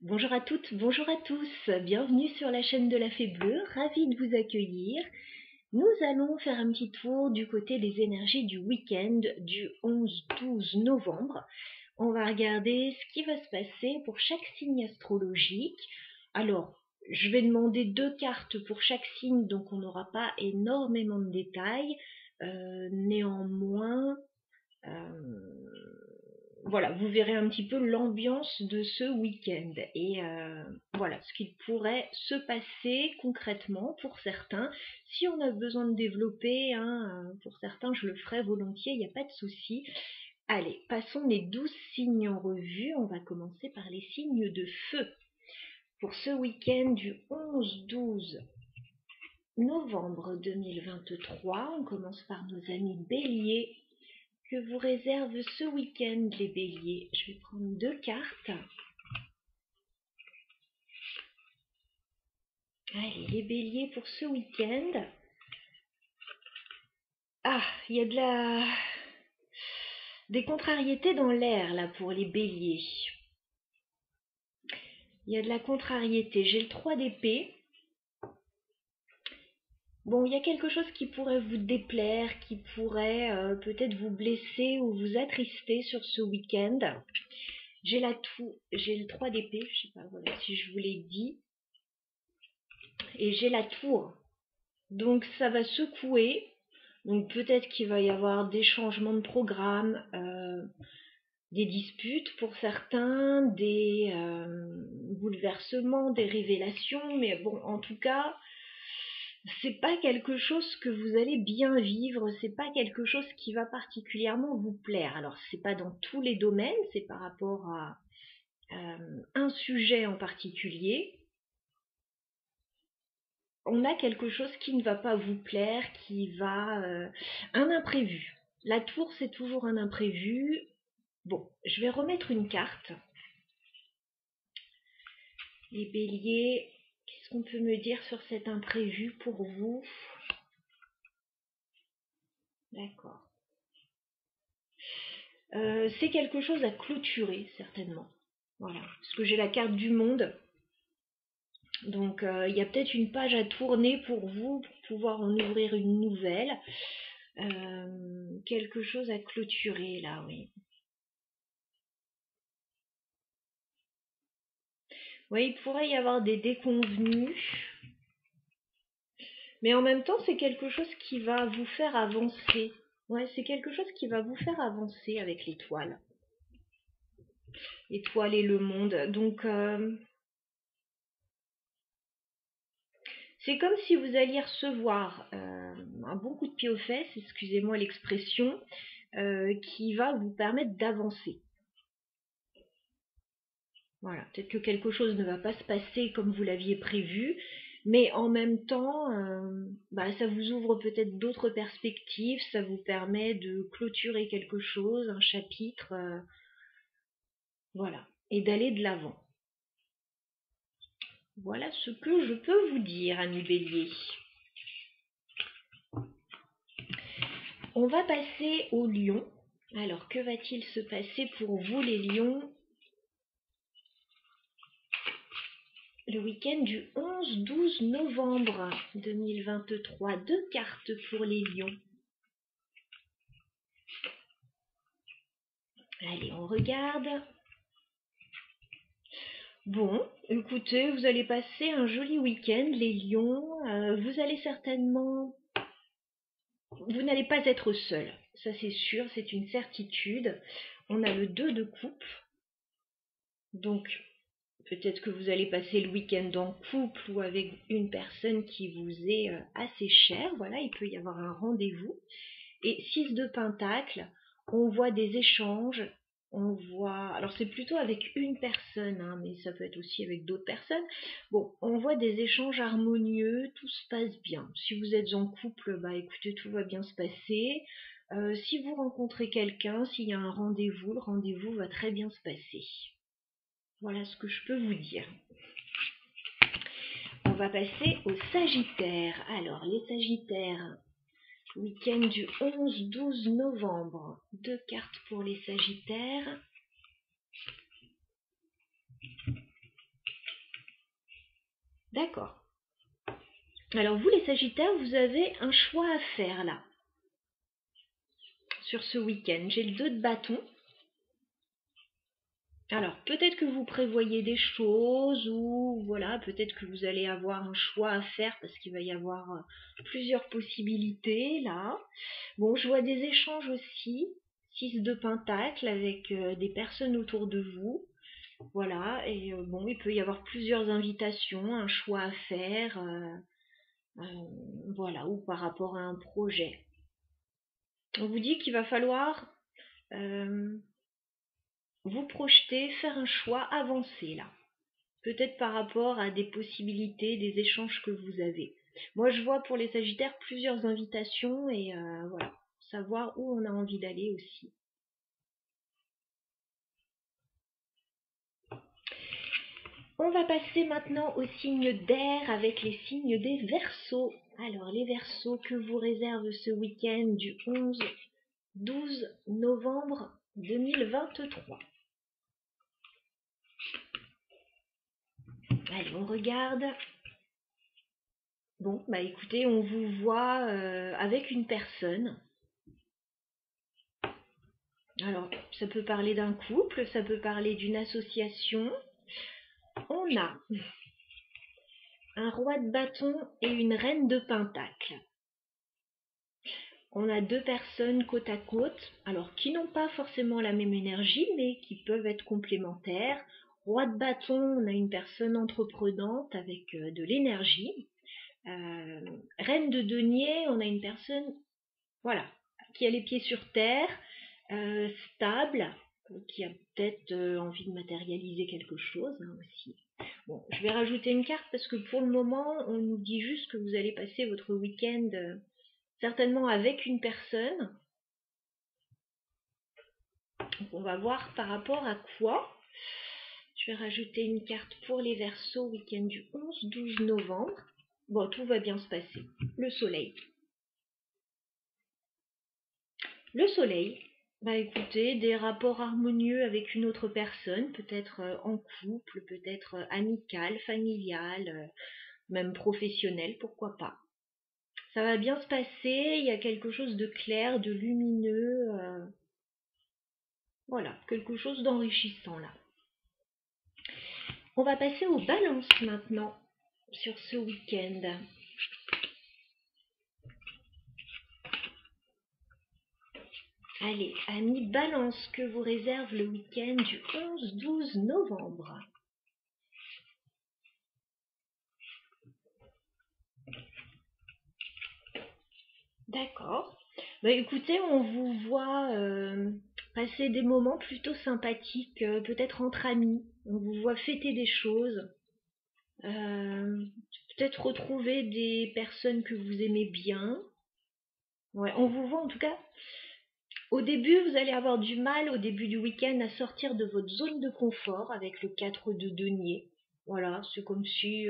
Bonjour à toutes, bonjour à tous, bienvenue sur la chaîne de la Fée Bleue, ravie de vous accueillir. Nous allons faire un petit tour du côté des énergies du week-end du 11-12 novembre. On va regarder ce qui va se passer pour chaque signe astrologique. Alors, je vais demander 2 cartes pour chaque signe, donc on n'aura pas énormément de détails. Néanmoins, voilà, vous verrez un petit peu l'ambiance de ce week-end et voilà ce qu'il pourrait se passer concrètement pour certains. Si on a besoin de développer, pour certains, je le ferai volontiers, il n'y a pas de souci. Allez, passons les 12 signes en revue. On va commencer par les signes de feu. Pour ce week-end du 11-12 novembre 2023, on commence par nos amis béliers. Que vous réserve ce week-end les béliers? Je vais prendre 2 cartes. Allez, les béliers pour ce week-end. Ah, il y a des contrariétés dans l'air là pour les béliers. Il y a de la contrariété. J'ai le 3 d'épée. Bon, il y a quelque chose qui pourrait vous déplaire, qui pourrait peut-être vous blesser ou vous attrister sur ce week-end. J'ai le 3 d'épée, je sais pas voilà, si je vous l'ai dit. Et j'ai la tour. Donc ça va secouer. Donc peut-être qu'il va y avoir des changements de programme, des disputes pour certains, des bouleversements, des révélations. Mais bon, en tout cas, c'est pas quelque chose que vous allez bien vivre, c'est pas quelque chose qui va particulièrement vous plaire. Alors c'est pas dans tous les domaines, c'est par rapport à un sujet en particulier. On a quelque chose qui ne va pas vous plaire, qui va... un imprévu. La tour, c'est toujours un imprévu. Bon, je vais remettre une carte. Les béliers, qu'est-ce qu'on peut me dire sur cet imprévu pour vous? D'accord. C'est quelque chose à clôturer, certainement. Voilà, parce que j'ai la carte du monde. Donc, il y a peut-être une page à tourner pour vous, pour pouvoir en ouvrir une nouvelle. Quelque chose à clôturer, là, oui. Oui, il pourrait y avoir des déconvenus. Mais en même temps, c'est quelque chose qui va vous faire avancer. Ouais, c'est quelque chose qui va vous faire avancer avec l'étoile. L'étoile et le monde. Donc, c'est comme si vous alliez recevoir un bon coup de pied aux fesses, excusez-moi l'expression, qui va vous permettre d'avancer. Voilà, peut-être que quelque chose ne va pas se passer comme vous l'aviez prévu, mais en même temps, ça vous ouvre peut-être d'autres perspectives, ça vous permet de clôturer quelque chose, un chapitre, voilà, et d'aller de l'avant. Voilà ce que je peux vous dire, amis béliers. On va passer aux lions. Alors, que va-t-il se passer pour vous, les lions, le week-end du 11-12 novembre 2023? 2 cartes pour les lions. Allez, on regarde. Bon, écoutez, vous allez passer un joli week-end, les lions. Vous allez certainement... Vous n'allez pas être seul, ça c'est sûr, c'est une certitude. On a le 2 de coupe. Donc, peut-être que vous allez passer le week-end en couple ou avec une personne qui vous est assez chère. Voilà, il peut y avoir un rendez-vous. Et 6 de pentacle, on voit des échanges. On voit, alors c'est plutôt avec une personne, mais ça peut être aussi avec d'autres personnes. Bon, on voit des échanges harmonieux, tout se passe bien. Si vous êtes en couple, écoutez, tout va bien se passer. Si vous rencontrez quelqu'un, s'il y a un rendez-vous, le rendez-vous va très bien se passer. Voilà ce que je peux vous dire. On va passer aux Sagittaires. Alors, les Sagittaires, week-end du 11-12 novembre. 2 cartes pour les Sagittaires. D'accord. Alors vous les Sagittaires, vous avez un choix à faire là, sur ce week-end. J'ai le 2 de bâton. Alors peut-être que vous prévoyez des choses ou voilà, peut-être que vous allez avoir un choix à faire parce qu'il va y avoir plusieurs possibilités là. Bon, je vois des échanges aussi, 6 de pentacle avec des personnes autour de vous. Voilà, et bon, il peut y avoir plusieurs invitations, un choix à faire, voilà, ou par rapport à un projet. On vous dit qu'il va falloir vous projeter, faire un choix avancé là. Peut-être par rapport à des possibilités, des échanges que vous avez. Moi, je vois pour les Sagittaires plusieurs invitations et voilà, savoir où on a envie d'aller aussi. On va passer maintenant aux signes d'air avec les signes des Verseaux. Alors, les Verseaux, que vous réserve ce week-end du 11-12 novembre 2023. Allez, on regarde. Bon, bah écoutez, on vous voit avec une personne. Alors, ça peut parler d'un couple, ça peut parler d'une association. On a un roi de bâton et une reine de pentacle. On a deux personnes côte à côte, alors qui n'ont pas forcément la même énergie, mais qui peuvent être complémentaires. Roi de bâton, on a une personne entreprenante avec de l'énergie. Reine de denier, on a une personne, voilà, qui a les pieds sur terre, stable, qui a peut-être envie de matérialiser quelque chose aussi. Bon, je vais rajouter une carte parce que pour le moment, on nous dit juste que vous allez passer votre week-end certainement avec une personne. Donc on va voir par rapport à quoi. Je vais rajouter une carte pour les Verseaux, week-end du 11-12 novembre. Bon, tout va bien se passer. Le soleil. Le soleil, bah écoutez, des rapports harmonieux avec une autre personne, peut-être en couple, peut-être amical, familial, même professionnel, pourquoi pas. Ça va bien se passer, il y a quelque chose de clair, de lumineux, voilà, quelque chose d'enrichissant là. On va passer aux balances maintenant, sur ce week-end. Allez, amis balance, que vous réserve le week-end du 11-12 novembre. D'accord. Bah écoutez, on vous voit passer des moments plutôt sympathiques, peut-être entre amis. On vous voit fêter des choses. Peut-être retrouver des personnes que vous aimez bien. Ouais, on vous voit en tout cas. Au début, vous allez avoir du mal au début du week-end à sortir de votre zone de confort avec le 4 de denier. Voilà, c'est comme si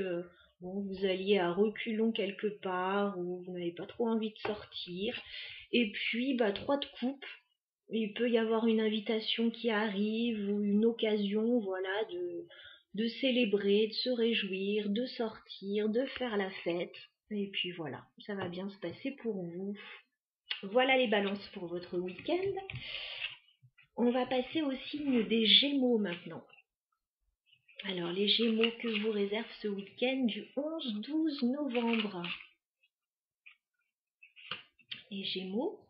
bon, vous alliez à reculons quelque part ou vous n'avez pas trop envie de sortir. Et puis, bah, 3 de coupe. Il peut y avoir une invitation qui arrive ou une occasion, voilà, de célébrer, de se réjouir, de sortir, de faire la fête. Et puis voilà, ça va bien se passer pour vous. Voilà les balances pour votre week-end. On va passer au signe des Gémeaux maintenant. Alors les Gémeaux, que vous réserve ce week-end du 11-12 novembre. Les Gémeaux.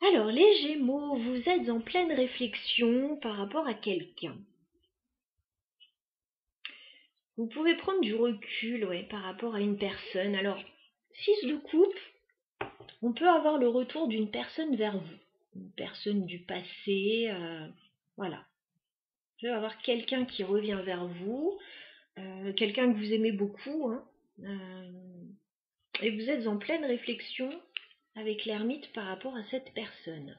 Alors les Gémeaux, vous êtes en pleine réflexion par rapport à quelqu'un. Vous pouvez prendre du recul, ouais, par rapport à une personne. Alors, 6 de coupe, on peut avoir le retour d'une personne vers vous. Une personne du passé, voilà. Vous pouvez avoir quelqu'un qui revient vers vous, quelqu'un que vous aimez beaucoup, hein, et vous êtes en pleine réflexion avec l'ermite par rapport à cette personne.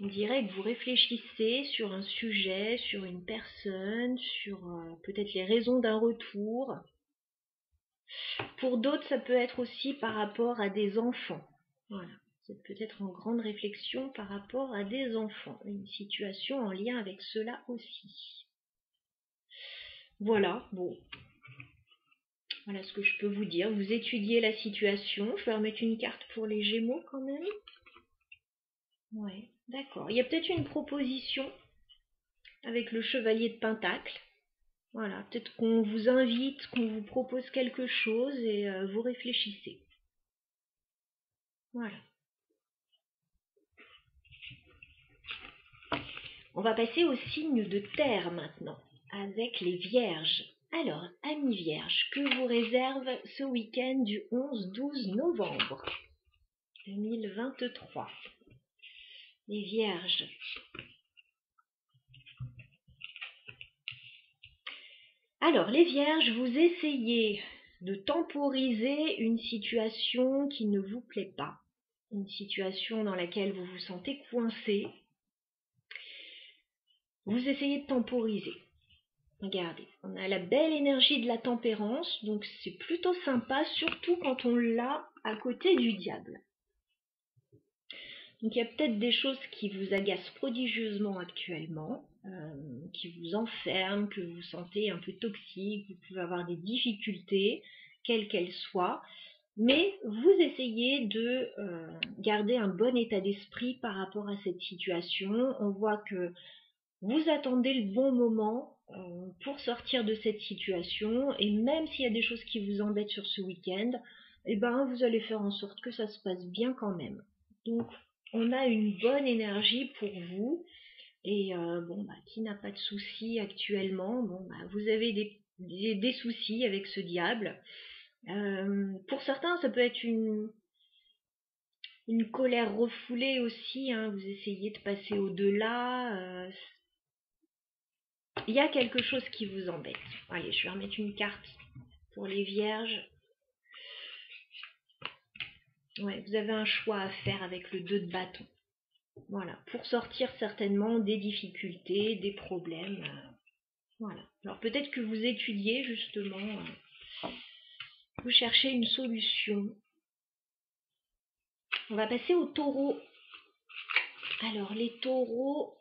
On dirait que vous réfléchissez sur un sujet, sur une personne, sur peut-être les raisons d'un retour. Pour d'autres, ça peut être aussi par rapport à des enfants. Voilà. Vous êtes peut-être en grande réflexion par rapport à des enfants, une situation en lien avec cela aussi. Voilà, bon. Voilà ce que je peux vous dire. Vous étudiez la situation. Je vais remettre une carte pour les Gémeaux quand même. Ouais, d'accord. Il y a peut-être une proposition avec le chevalier de Pentacle. Voilà, peut-être qu'on vous invite, qu'on vous propose quelque chose et vous réfléchissez. Voilà. On va passer au signe de terre maintenant, avec les Vierges. Alors, amis Vierges, que vous réserve ce week-end du 11-12 novembre 2023 ? Les Vierges. Alors, les Vierges, vous essayez de temporiser une situation qui ne vous plaît pas, une situation dans laquelle vous vous sentez coincé. Vous essayez de temporiser. Regardez, on a la belle énergie de la tempérance, donc c'est plutôt sympa, surtout quand on l'a à côté du diable. Donc il y a peut-être des choses qui vous agacent prodigieusement actuellement, qui vous enferment, que vous sentez un peu toxique, vous pouvez avoir des difficultés, quelles qu'elles soient, mais vous essayez de garder un bon état d'esprit par rapport à cette situation. On voit que vous attendez le bon moment pour sortir de cette situation, et même s'il y a des choses qui vous embêtent sur ce week-end, eh ben, vous allez faire en sorte que ça se passe bien quand même. Donc, on a une bonne énergie pour vous, et bon, bah, qui n'a pas de soucis actuellement, bon, bah, vous avez des soucis avec ce diable. Pour certains, ça peut être une colère refoulée aussi, hein, vous essayez de passer au-delà. Il y a quelque chose qui vous embête. Allez, je vais remettre une carte pour les Vierges. Ouais, vous avez un choix à faire avec le 2 de bâton. Voilà, pour sortir certainement des difficultés, des problèmes. Voilà. Alors peut-être que vous étudiez justement, vous cherchez une solution. On va passer aux taureaux. Alors les taureaux,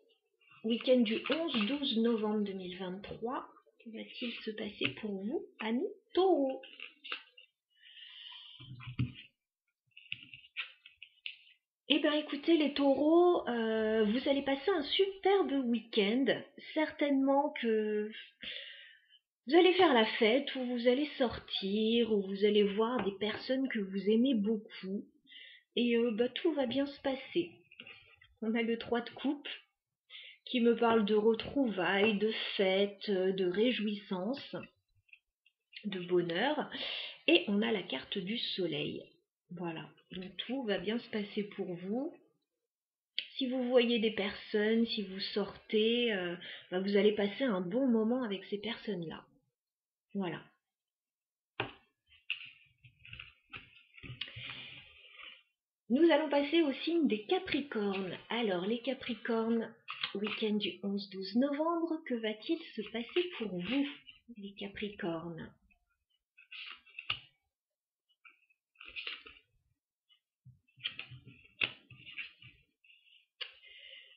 week-end du 11-12 novembre 2023, que va-t-il se passer pour vous, amis taureaux ? Eh bien écoutez les taureaux, vous allez passer un superbe week-end. Certainement que vous allez faire la fête, ou vous allez sortir, ou vous allez voir des personnes que vous aimez beaucoup. Et tout va bien se passer. On a le 3 de coupe qui me parle de retrouvailles, de fêtes, de réjouissances, de bonheur. Et on a la carte du soleil. Voilà, donc tout va bien se passer pour vous. Si vous voyez des personnes, si vous sortez, vous allez passer un bon moment avec ces personnes-là. Voilà. Nous allons passer au signe des Capricornes. Alors, les Capricornes, week-end du 11-12 novembre, que va-t-il se passer pour vous, les Capricornes ?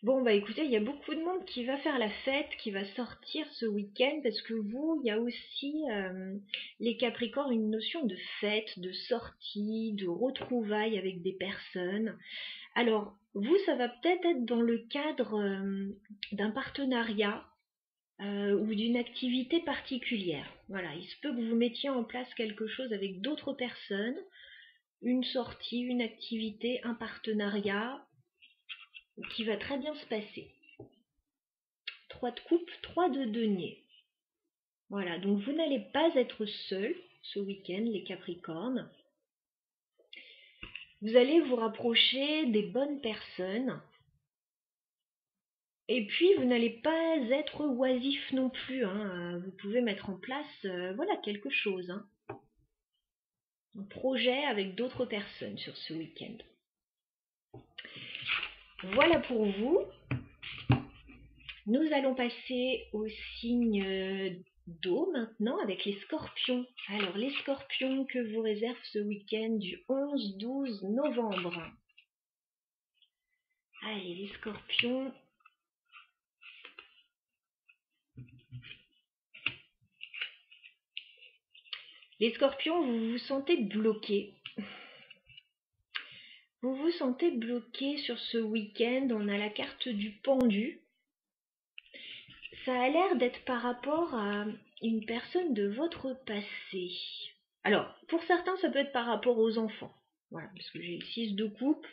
Bon, bah écoutez, il y a beaucoup de monde qui va faire la fête, qui va sortir ce week-end, parce que vous, il y a aussi, les Capricornes, une notion de fête, de sortie, de retrouvailles avec des personnes. Alors, vous, ça va peut-être être dans le cadre d'un partenariat ou d'une activité particulière. Voilà, il se peut que vous mettiez en place quelque chose avec d'autres personnes, une sortie, une activité, un partenariat qui va très bien se passer. 3 de coupe, 3 de denier. Voilà, donc vous n'allez pas être seul ce week-end, les Capricornes. Vous allez vous rapprocher des bonnes personnes. Et puis, vous n'allez pas être oisif non plus. Hein. Vous pouvez mettre en place voilà, quelque chose. Hein. Un projet avec d'autres personnes sur ce week-end. Voilà pour vous. Nous allons passer au signe d'eau maintenant avec les scorpions. Alors, les scorpions que vous réserve ce week-end du 11-12 novembre Allez, les scorpions. Les scorpions, vous vous sentez bloqués. Vous vous sentez bloqué sur ce week-end. On a la carte du pendu. Ça a l'air d'être par rapport à une personne de votre passé. Alors, pour certains, ça peut être par rapport aux enfants. Voilà, parce que j'ai le 6 de coupe.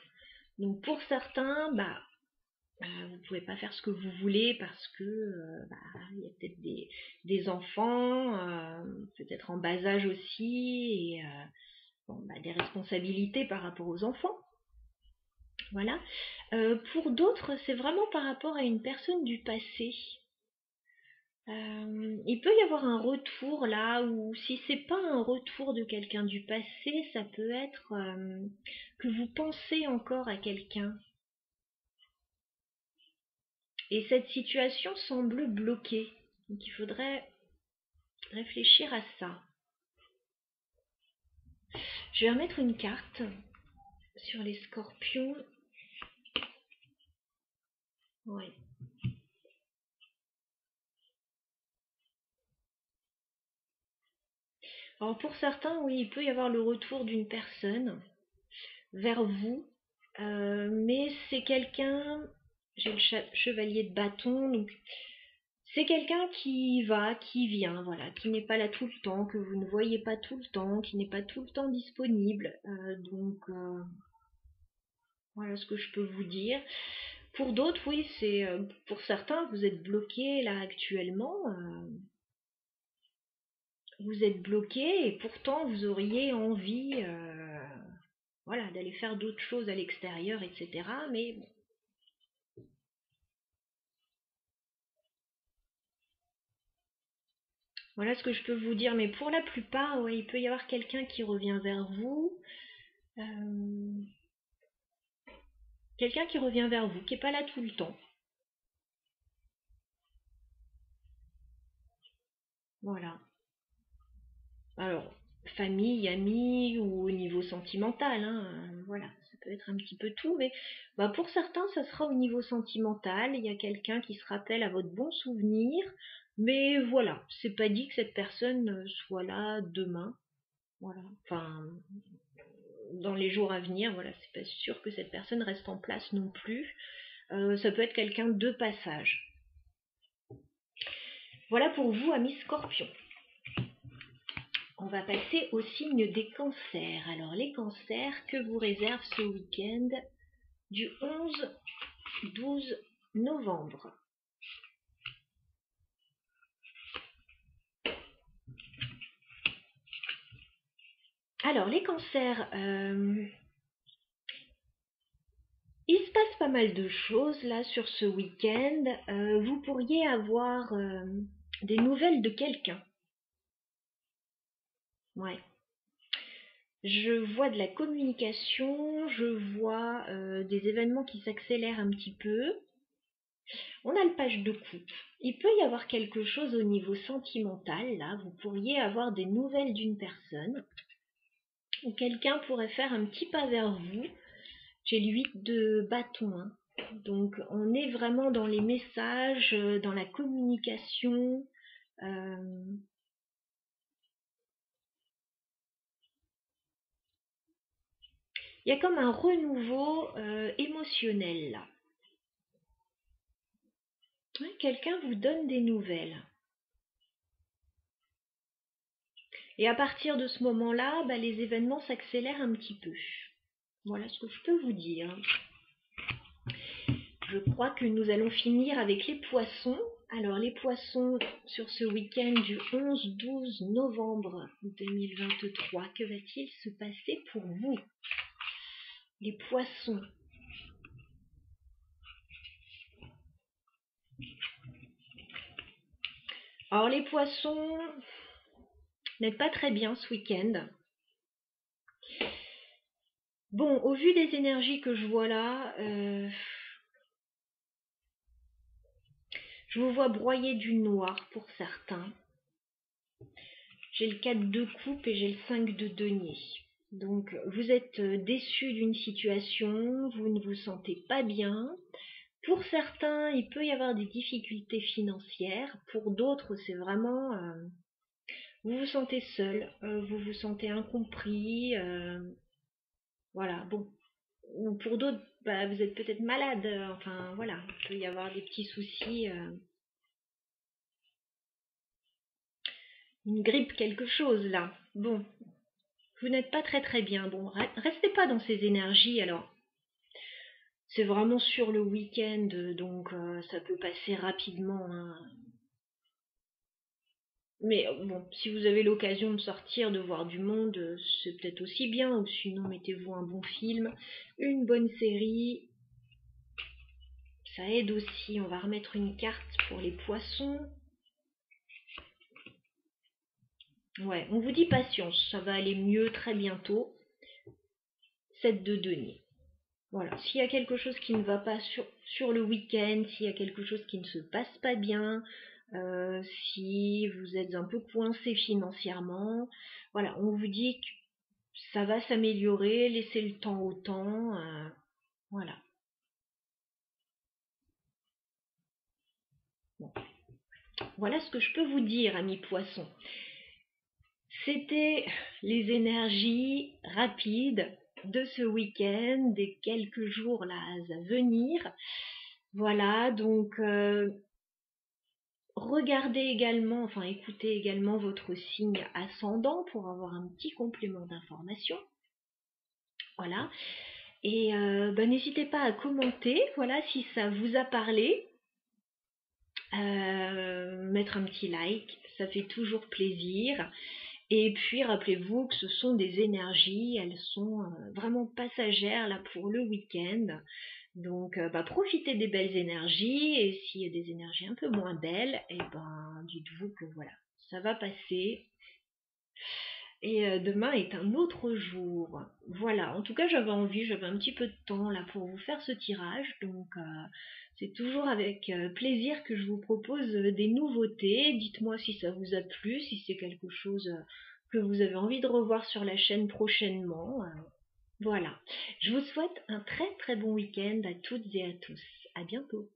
Donc pour certains, vous ne pouvez pas faire ce que vous voulez parce que il y a peut-être des enfants, peut-être en bas âge aussi, et des responsabilités par rapport aux enfants. Voilà. Pour d'autres, c'est vraiment par rapport à une personne du passé. Il peut y avoir un retour là, ou si c'est pas un retour de quelqu'un du passé, ça peut être que vous pensez encore à quelqu'un. Et cette situation semble bloquée. Donc il faudrait réfléchir à ça. Je vais remettre une carte sur les scorpions. Oui. Alors pour certains, oui, il peut y avoir le retour d'une personne vers vous. Mais c'est quelqu'un, j'ai le chevalier de bâton, donc c'est quelqu'un qui va, qui vient, voilà, qui n'est pas là tout le temps, que vous ne voyez pas tout le temps, qui n'est pas tout le temps disponible. Voilà ce que je peux vous dire. Pour d'autres, oui, c'est pour certains, vous êtes bloqué là actuellement. Vous êtes bloqué et pourtant vous auriez envie d'aller faire d'autres choses à l'extérieur, etc. Mais bon. Voilà ce que je peux vous dire. Mais pour la plupart, ouais, il peut y avoir quelqu'un qui revient vers vous. Quelqu'un qui revient vers vous, qui n'est pas là tout le temps. Voilà. Alors, famille, amis ou au niveau sentimental, voilà, ça peut être un petit peu tout, mais pour certains, ça sera au niveau sentimental. Il y a quelqu'un qui se rappelle à votre bon souvenir, mais voilà, c'est pas dit que cette personne soit là demain, voilà, enfin, dans les jours à venir, voilà, c'est pas sûr que cette personne reste en place non plus. Ça peut être quelqu'un de passage. Voilà pour vous, amis Scorpions. On va passer au signe des cancers. Alors les cancers, que vous réserve ce week-end du 11-12 novembre? Alors les cancers, il se passe pas mal de choses là sur ce week-end. Vous pourriez avoir des nouvelles de quelqu'un. Ouais. Je vois de la communication, je vois des événements qui s'accélèrent un petit peu. On a le page de coupe. Il peut y avoir quelque chose au niveau sentimental, là. Vous pourriez avoir des nouvelles d'une personne. Ou quelqu'un pourrait faire un petit pas vers vous. J'ai le 8 de bâton. Donc on est vraiment dans les messages, dans la communication. Il y a comme un renouveau émotionnel là. Quelqu'un vous donne des nouvelles. Et à partir de ce moment-là, les événements s'accélèrent un petit peu. Voilà ce que je peux vous dire. Je crois que nous allons finir avec les poissons. Alors les poissons, sur ce week-end du 11-12 novembre 2023, que va-t-il se passer pour vous? Les poissons. Alors les poissons n'êtes pas très bien ce week-end. Bon, au vu des énergies que je vois là, je vous vois broyer du noir pour certains. J'ai le 4 de coupe et j'ai le 5 de denier. Donc, vous êtes déçu d'une situation, vous ne vous sentez pas bien. Pour certains, il peut y avoir des difficultés financières. Pour d'autres, c'est vraiment... vous vous sentez seul, vous vous sentez incompris. Voilà, bon. Ou pour d'autres, bah, vous êtes peut-être malade. Enfin, voilà, il peut y avoir des petits soucis. Une grippe, quelque chose, là. Bon, vous n'êtes pas très très bien. Bon, restez pas dans ces énergies, alors. C'est vraiment sur le week-end, donc ça peut passer rapidement, hein. Mais bon, si vous avez l'occasion de sortir, de voir du monde, c'est peut-être aussi bien. Ou sinon, mettez-vous un bon film, une bonne série. Ça aide aussi. On va remettre une carte pour les poissons. Ouais, on vous dit patience, ça va aller mieux très bientôt. 7 de denier. Voilà, s'il y a quelque chose qui ne va pas sur le week-end, s'il y a quelque chose qui ne se passe pas bien, si vous êtes un peu coincé financièrement, voilà, on vous dit que ça va s'améliorer, laissez le temps au temps, voilà. Bon. Voilà ce que je peux vous dire, amis poissons. C'était les énergies rapides de ce week-end, des quelques jours là à venir. Voilà, donc regardez également, enfin écoutez également votre signe ascendant pour avoir un petit complément d'information. Voilà. Et n'hésitez pas à commenter, voilà, si ça vous a parlé. Mettre un petit like, ça fait toujours plaisir. Et puis rappelez-vous que ce sont des énergies, elles sont vraiment passagères là pour le week-end. Donc profitez des belles énergies, et s'il y a des énergies un peu moins belles, et dites-vous que voilà, ça va passer. Et demain est un autre jour. Voilà, en tout cas j'avais un petit peu de temps là pour vous faire ce tirage, donc c'est toujours avec plaisir que je vous propose des nouveautés. Dites-moi si ça vous a plu, si c'est quelque chose que vous avez envie de revoir sur la chaîne prochainement. Voilà, je vous souhaite un très très bon week-end à toutes et à tous. À bientôt.